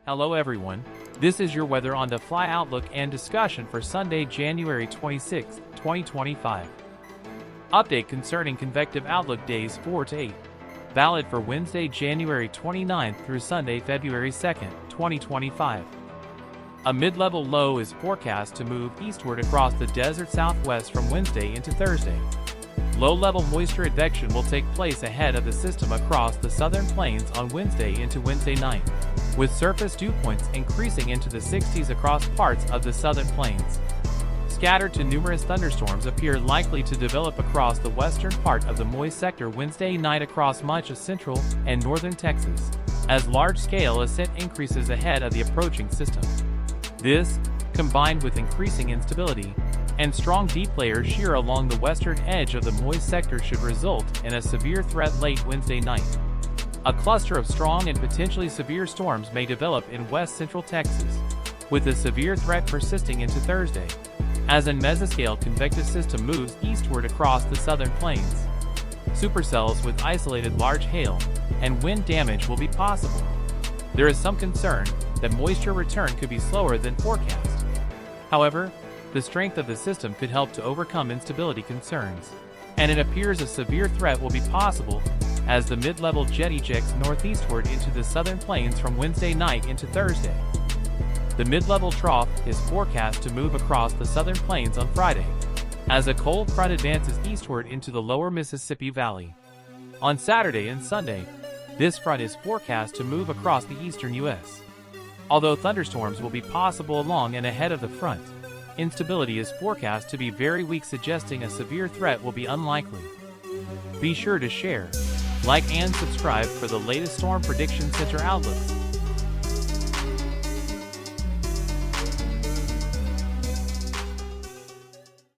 Hello everyone, this is your weather on the fly outlook and discussion for Sunday, January 26, 2025. Update concerning convective outlook days 4 to 8. Valid for Wednesday, January 29th through Sunday, February 2nd, 2025. A mid-level low is forecast to move eastward across the desert southwest from Wednesday into Thursday. Low-level moisture advection will take place ahead of the system across the southern plains on Wednesday into Wednesday night, with surface dew points increasing into the 60s across parts of the southern plains. Scattered to numerous thunderstorms appear likely to develop across the western part of the moist sector Wednesday night across much of central and northern Texas, as large-scale ascent increases ahead of the approaching system. This, combined with increasing instability and strong deep layer shear along the western edge of the moist sector, should result in a severe threat late Wednesday night. A cluster of strong and potentially severe storms may develop in west central Texas, with the severe threat persisting into Thursday, as a mesoscale convective system moves eastward across the southern plains. Supercells with isolated large hail and wind damage will be possible. There is some concern that moisture return could be slower than forecast. However, the strength of the system could help to overcome instability concerns, and it appears a severe threat will be possible as the mid-level jet ejects northeastward into the southern plains from Wednesday night into Thursday. The mid-level trough is forecast to move across the southern plains on Friday, as a cold front advances eastward into the lower Mississippi Valley. On Saturday and Sunday, this front is forecast to move across the eastern U.S. Although thunderstorms will be possible along and ahead of the front, instability is forecast to be very weak, suggesting a severe threat will be unlikely. Be sure to share, like, and subscribe for the latest Storm Prediction Center outlooks.